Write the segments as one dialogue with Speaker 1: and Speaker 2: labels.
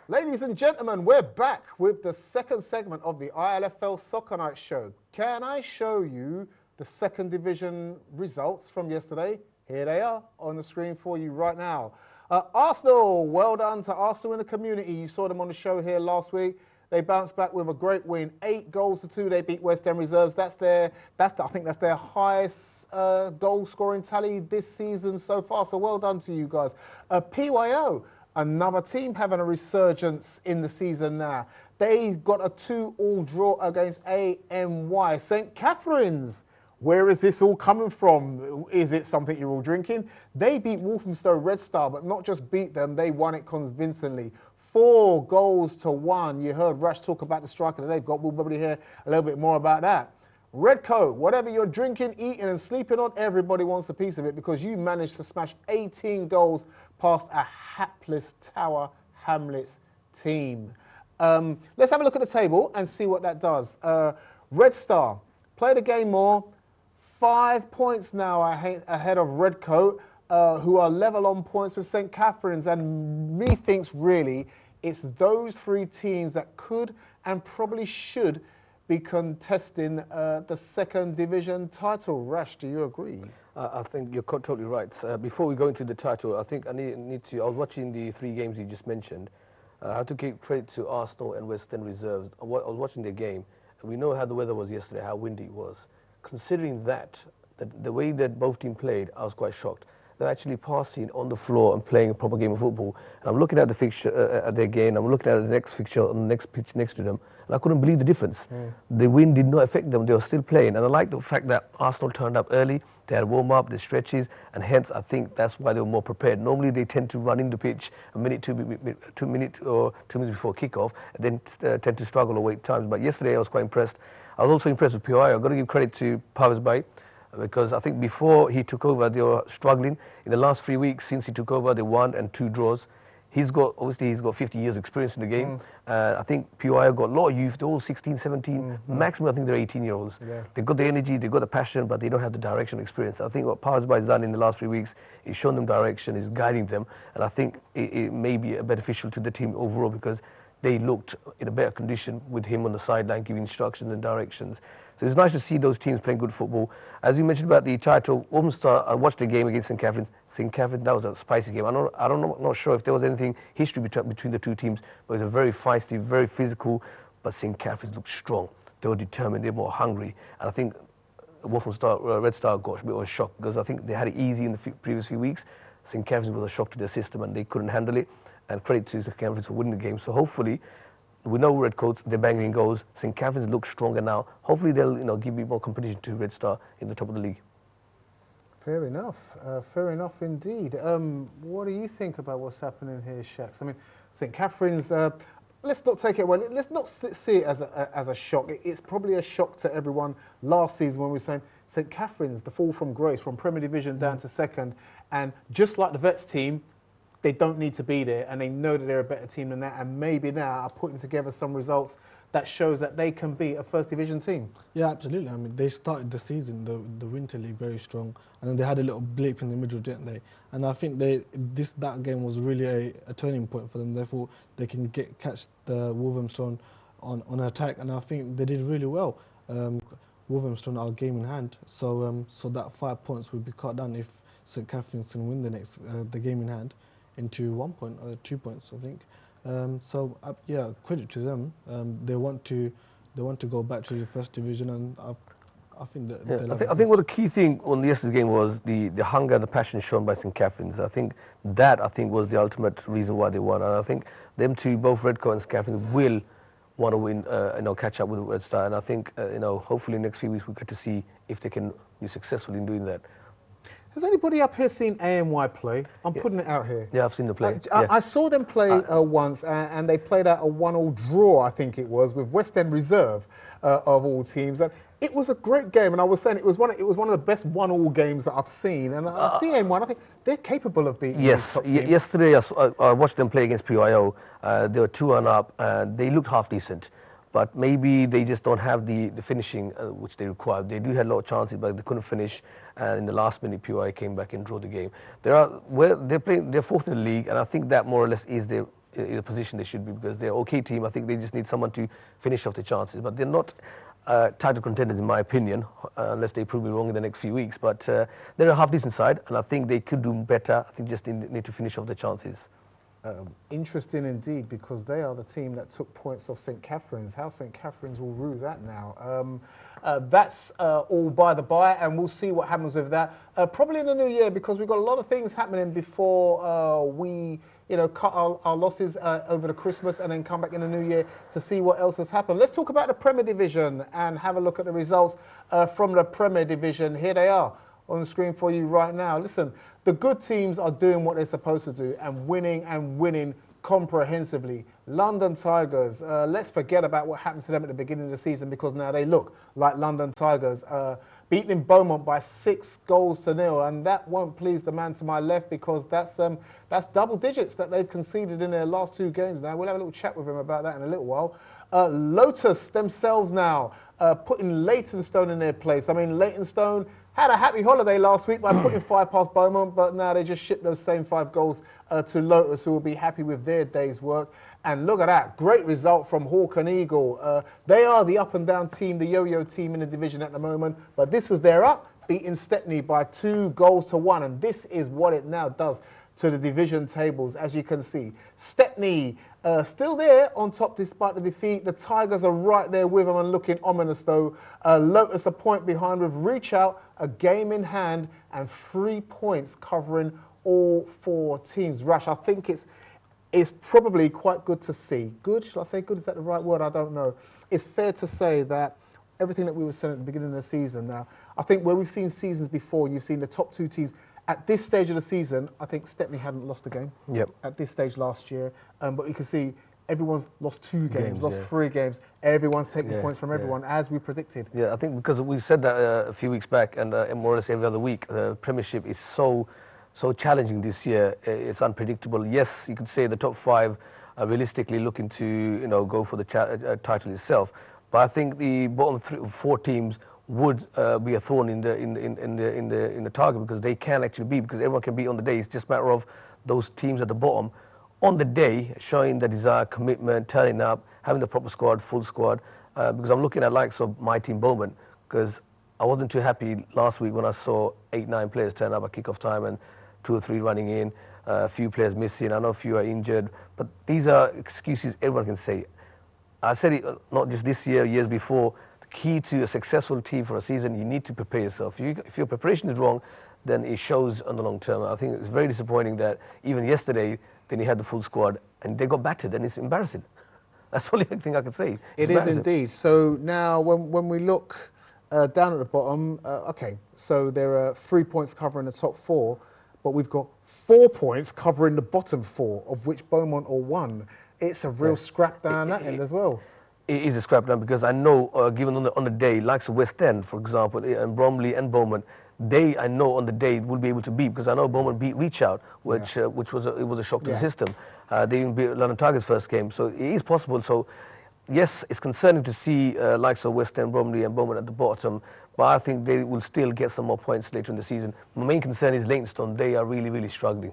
Speaker 1: Ladies and gentlemen, we're back with the second segment of the ILFL Soccer Night Show. Can I show you the second division results from yesterday? Here they are on the screen for you right now. Arsenal, well done to Arsenal in the community. You saw them on the show here last week. They bounced back with a great win, 8-2. They beat West End Reserves. I think that's their highest goal scoring tally this season so far. So well done to you guys. PYO, another team having a resurgence in the season now. They got a 2-2 draw against AMY. St. Catherine's, where is this all coming from? Is it something you're all drinking? They beat Walthamstow Red Star, but not just beat them, they won it convincingly. 4-1. You heard Rash talk about the striker that they've got. We'll probably hear a little bit more about that. Redcoat, whatever you're drinking, eating and sleeping on, everybody wants a piece of it because you managed to smash 18 goals past a hapless Tower Hamlets team. Let's have a look at the table and see what that does. Red Star, played a game more, 5 points now ahead of Redcoat, who are level on points with St. Catherine's, and methinks really it's those three teams that could and probably should be contesting the second division title. Rash, do you agree?
Speaker 2: I think you're totally right. Before we go into the title, I think I need to. I was watching the three games you just mentioned. I have to give credit to Arsenal and West End Reserves. I was watching their game, and we know how the weather was yesterday, how windy it was. Considering that the way that both teams played, I was quite shocked. They're actually passing on the floor and playing a proper game of football. And I'm looking at the fixture at their game. I'm looking at the next fixture on the next pitch next to them, and I couldn't believe the difference. The wind did not affect them. They were still playing. And I like the fact that Arsenal turned up early. They had warm-up, the stretches, and hence I think that's why they were more prepared. Normally they tend to run in the pitch a minute, 2 minutes before kickoff, and then tend to struggle or wait times. But yesterday I was quite impressed. I was also impressed with PI. I've got to give credit to Powers Bay, because I think before he took over, they were struggling. In the last 3 weeks since he took over, they won and 2 draws. He's got 50 years experience in the game. I think PY got a lot of youth. They're all 16, 17, maximum I think they're 18-year-olds. Yeah. They've got the energy, they've got the passion, but they don't have the direction experience. I think what Powers Bay has done in the last 3 weeks is shown them direction, is guiding them, and I think it may be beneficial to the team overall because they looked in a better condition with him on the sideline giving instructions and directions. So it's nice to see those teams playing good football. As you mentioned about the title, Walthamstow, I watched the game against St. Catherine's. St. Catherine's, that was a spicy game. I'm not sure if there was anything history between the two teams, but it was a very feisty, very physical, but St. Catherine's looked strong. They were determined, they were more hungry. And I think Walthamstow, Red Star got a bit of a shock because I think they had it easy in the previous few weeks. St. Catherine's was a shock to their system and they couldn't handle it. And credit to St. Catherine's for winning the game. So hopefully, we know Redcoats, they're banging goals. St. Catherine's look stronger now. Hopefully they'll give me more competition to Red Star in the top of the league.
Speaker 1: Fair enough indeed. What do you think about what's happening here, Shax? I mean, St. Catherine's, let's not take it away. Let's not see it as a shock. It's probably a shock to everyone last season when we were saying St. Catherine's, the fall from grace, from Premier Division down to second. And just like the Vets team, they don't need to be there, and they know that they're a better team than that, and maybe now are putting together some results that shows that they can be a first division team.
Speaker 3: Yeah, absolutely. I mean, they started the season, the Winter League, very strong, and then they had a little blip in the middle, didn't they? And I think that game was really a turning point for them. Therefore, they can catch the Wolverhampton on attack, and I think they did really well. Wolverhampton are game in hand, so that 5 points would be cut down if St. Catherine's can win the game in hand into 1 point or 2 points, I think. Yeah, credit to them. They want to go back to the first division, and I think that.
Speaker 2: I think what the key thing on yesterday's game was the hunger and the passion shown by St. Catherine's. I think was the ultimate reason why they won, and I think them two, both Redcoat and St. Catherine's, will want to win, catch up with the Red Star, and I think hopefully next few weeks we get to see if they can be successful in doing that.
Speaker 1: Has anybody up here seen AMY play? I'm putting it out here.
Speaker 2: Yeah, I've seen them play.
Speaker 1: I saw them play once, and they played out a 1-1 draw, I think it was, with West End Reserve of all teams. And it was a great game, and I was saying it was one of the best 1-1 games that I've seen. And I've seen AMY, and I think they're capable of beating these top teams.
Speaker 2: Yesterday I watched them play against PYO. They were 2-1 up, and they looked half decent. But maybe they just don't have the finishing which they require. They do have a lot of chances, but they couldn't finish. And in the last minute, PY came back and drew the game. They're fourth in the league, and I think that more or less is their in a position they should be, because they're an okay team. I think they just need someone to finish off the chances. But they're not title contenders, in my opinion, unless they prove me wrong in the next few weeks. But they're a half-decent side, and I think they could do better. I think just need to finish off the chances.
Speaker 1: Interesting indeed, because they are the team that took points off St Catherine's. How St Catherine's will rue that now. That's all by the by, and we'll see what happens with that. Probably in the new year, because we've got a lot of things happening before we cut our losses over the Christmas and then come back in the new year to see what else has happened. Let's talk about the Premier Division and have a look at the results from the Premier Division. Here they are on the screen for you right now. Listen, the good teams are doing what they're supposed to do and winning comprehensively. London Tigers, let's forget about what happened to them at the beginning of the season, because now they look like London Tigers. Beating Beaumont by 6-0, and that won't please the man to my left, because that's double digits that they've conceded in their last 2 games now. We'll have a little chat with him about that in a little while. Lotus themselves now putting Leytonstone in their place. I mean, Leytonstone had a happy holiday last week by putting 5 past Beaumont, but now they just shipped those same 5 goals to Lotus, who will be happy with their day's work. And look at that, great result from Hawk and Eagle. They are the up-and-down team, the yo-yo team in the division at the moment, but this was their up, beating Stepney by 2-1, and this is what it now does to the division tables, as you can see. Stepney still there on top despite the defeat. The Tigers are right there with them and looking ominous though. Lotus a point behind with Reach Out, a game in hand, and 3 points covering all 4 teams. Rash, I think it's probably quite good to see. Good, shall I say good? Is that the right word? I don't know. It's fair to say that everything that we were saying at the beginning of the season now, I think where we've seen seasons before, you've seen the top 2 teams. At this stage of the season, I think Stepney hadn't lost a game.
Speaker 2: Yep. At
Speaker 1: this stage last year. But you can see everyone's lost 2 games, lost 3 games. Everyone's taking points from everyone, as we predicted.
Speaker 2: Yeah, I think because we said that a few weeks back, and more or less every other week, the Premiership is so challenging this year. It's unpredictable. Yes, you could say the top 5 are realistically looking to go for the title itself, but I think the bottom 4 teams would be a thorn in the target, because they can actually beat, because everyone can beat on the day. It's just a matter of those teams at the bottom on the day showing the desire, commitment, turning up, having the proper squad, full squad. Because I'm looking at likes of my team Beaumont, because I wasn't too happy last week when I saw 8-9 players turn up at kickoff time and 2 or 3 running in, a few players missing. I know a few are injured, but these are excuses everyone can say. I said it not just this year, years before. Key to a successful team for a season, you need to prepare yourself. If your preparation is wrong, then it shows on the long term. I think it's very disappointing that even yesterday, then he had the full squad and they got battered, and it's embarrassing. That's the only thing I can say.
Speaker 1: It is indeed. So now when we look down at the bottom, okay, so there are 3 points covering the top 4, but we've got 4 points covering the bottom 4, of which Beaumont are 1. It's a real scrap down that end as well.
Speaker 2: It is a scrap down, because I know, given on the day, likes of West End, for example, and Bromley and Beaumont, I know on the day will be able to beat, because I know Beaumont beat Reach Out, which was a shock to the system. They even beat London Tigers' first game, so it is possible. So yes, it's concerning to see likes of West End, Bromley and Beaumont at the bottom, but I think they will still get some more points later in the season. My main concern is Leytonstone. They are really struggling.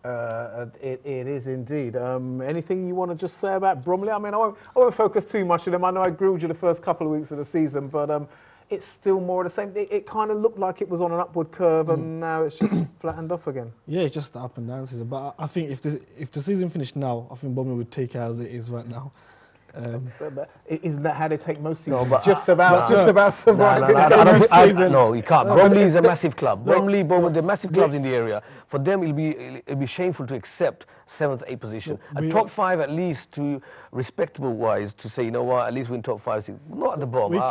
Speaker 1: It is indeed. Anything you want to just say about Bromley? I mean, I won't focus too much on them. I know I grilled you the first couple of weeks of the season, but it's still more of the same. It kind of looked like it was on an upward curve, and now it's just flattened off again.
Speaker 3: Yeah, it's just the up and down season. But I think if the season finished now, I think Bromley would take it as it is right now.
Speaker 1: Isn't that how they take most seasons? No, just about surviving.
Speaker 2: No, you can't. Bromley is a massive club. Bromley, Beaumont, they're massive clubs in the area. For them, it'll be shameful to accept 7th, 8th position. A top 5 at least, to respectable wise, to say, you know what, at least win top 5, 6, not at the bottom.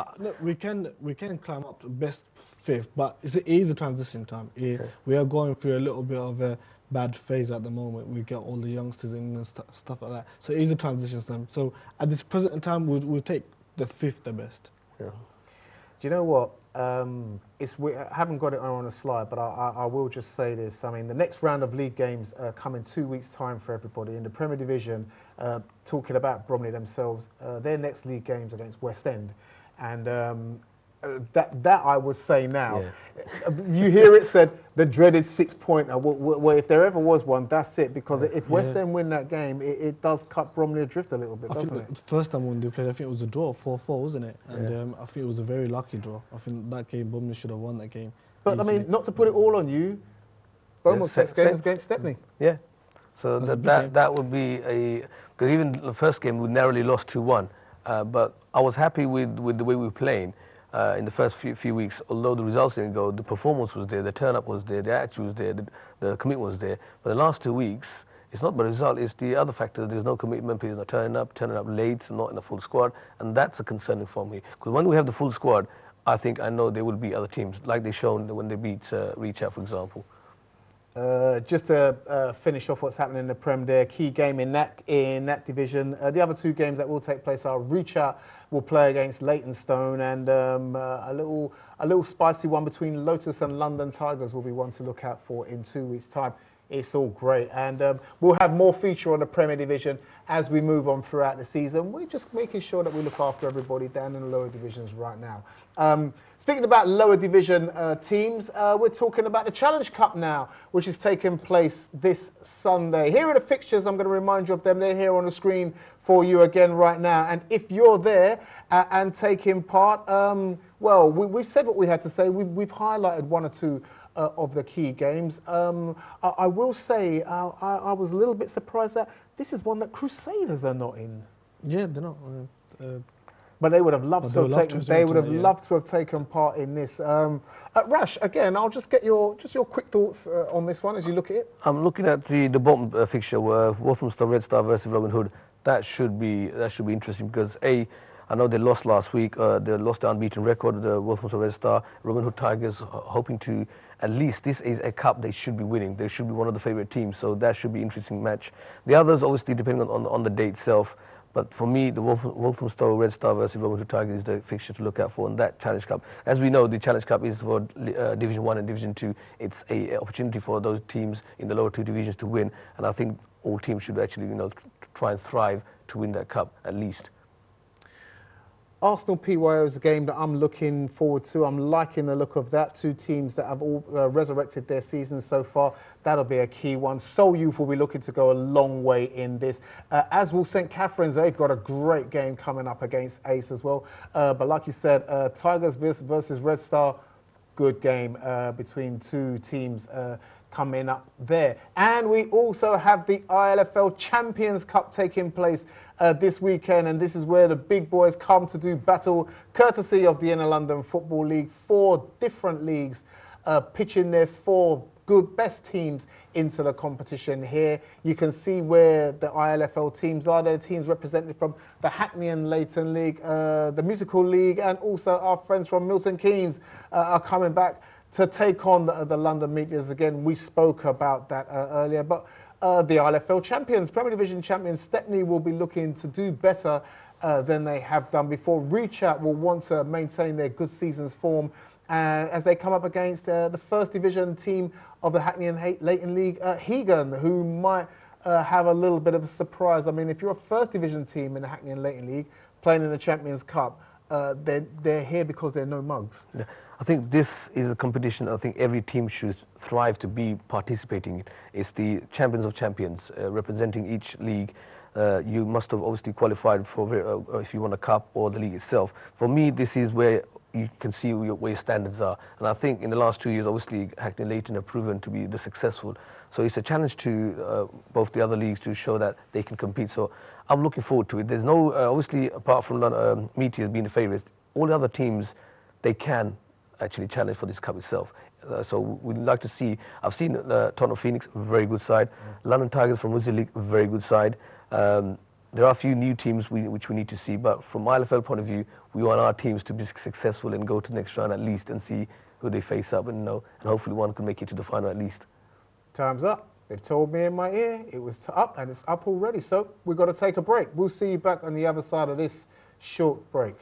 Speaker 3: We can climb up to best 5th, but it is a transition time. We are going through a little bit of a bad phase at the moment. We get all the youngsters in and stuff like that. So it is a transition time. So at this present time, we'll take the 5th the best.
Speaker 1: Yeah. Do you know what? I haven't got it on a slide, but I will just say this. I mean, the next round of league games come in 2 weeks' time for everybody. In the Premier Division, talking about Bromley themselves, their next league games against West End. And that I would say now. You hear it said, the dreaded 6-pointer. Well, if there ever was one, that's it. Because if West End win that game, it does cut Bromley adrift a little bit, doesn't it?
Speaker 3: The first time when they played, I think it was a draw, 4-4, wasn't it? And I think it was a very lucky draw. I think that game, Bromley should have won that game.
Speaker 1: But
Speaker 3: easily.
Speaker 1: I mean, not to put it all on you, Beaumont's next game is against Stepney.
Speaker 2: Yeah. So that would be because even the first game we narrowly lost 2-1, but I was happy with the way we were playing in the first few weeks. Although the results didn't go, the performance was there, the turn up was there, the attitude was there, the commitment was there. But the last 2 weeks, it's not the result, it's the other factor. There's no commitment, people are turning up late, not in the full squad, and that's a concern for me. Because when we have the full squad, I know there will be other teams, like they've shown when they beat Reach Out, for example.
Speaker 1: Just to finish off what's happening in the Prem there, key game in that division. The other two games that will take place are Reach Out will play against Leytonstone, and a little spicy one between Lotus and London Tigers will be one to look out for in 2 weeks' time. It's all great, and we'll have more feature on the Premier Division as we move on throughout the season. We're just making sure that we look after everybody down in the lower divisions right now. Speaking about lower division teams, we're talking about the Challenge Cup now, which is taking place this Sunday. Here are the fixtures. I'm going to remind you of them. They're here on the screen for you again right now. And if you're there and taking part, well, we said what we had to say. We've highlighted one or two of the key games. I will say I was a little bit surprised that this is one that Crusaders are not in.
Speaker 3: Yeah, they're not.
Speaker 1: But they would have loved to have taken. They would have loved to have taken part in this. Rash, again, I'll just get your quick thoughts on this one as you look at it. I'm
Speaker 2: looking at the bottom fixture where Walthamstow Red Star versus Robin Hood. That should be interesting because I know they lost last week. They lost the unbeaten record. The Walthamstow Red Star, Robin Hood Tigers, hoping to at least this is a cup they should be winning. They should be one of the favourite teams. So that should be an interesting match. The others obviously depending on the day itself. But for me, the Walthamstow Red Star versus Robin Hood Tigers is the fixture to look out for in that Challenge Cup. As we know, the Challenge Cup is for Division 1 and Division 2. It's an opportunity for those teams in the lower two divisions to win. And I think all teams should actually, try and thrive to win that cup at least.
Speaker 1: Arsenal PYO is a game that I'm looking forward to. I'm liking the look of that. Two teams that have all resurrected their seasons so far. That'll be a key one. Seoul Youth will be looking to go a long way in this. As will St. Catherine's. They've got a great game coming up against Ace as well. But like you said, Tigers versus Red Star, good game between two teams coming up there. And we also have the ILFL Champions Cup taking place this weekend, and this is where the big boys come to do battle, courtesy of the Inner London Football League. 4 different leagues pitching their 4 best teams into the competition here. You can see where the ILFL teams are. They're teams represented from the Hackney and Leighton League, the Musical League, and also our friends from Milton Keynes are coming back to take on the London Meteors again. We spoke about that earlier, but the ILFL champions, Premier Division champions, Stepney will be looking to do better than they have done before. Reach Out will want to maintain their good season's form as they come up against the First Division team of the Hackney and Leighton League, Hegan, who might have a little bit of a surprise. I mean, if you're a First Division team in the Hackney and Leighton League playing in the Champions Cup, they're here because they're no mugs.
Speaker 2: Yeah. I think this is a competition I think every team should thrive to be participating in. It's the champions of champions representing each league. You must have obviously qualified for if you want a cup or the league itself. For me, this is where you can see where your standards are. And I think in the last 2 years, obviously, Hackney and Leighton have proven to be the successful. So it's a challenge to both the other leagues to show that they can compete. So I'm looking forward to it. There's no, obviously, apart from Meteors being the favourites, all the other teams, they can actually challenge for this cup itself. So we'd like to see, I've seen Tottenham Phoenix, very good side. London Tigers from Wizard League, very good side. There are a few new teams which we need to see, but from ILFL point of view, we want our teams to be successful and go to the next round at least and see who they face up and hopefully one can make it to the final at least.
Speaker 1: Time's up. They've told me in my ear it was up and it's up already, so we've got to take a break. We'll see you back on the other side of this short break.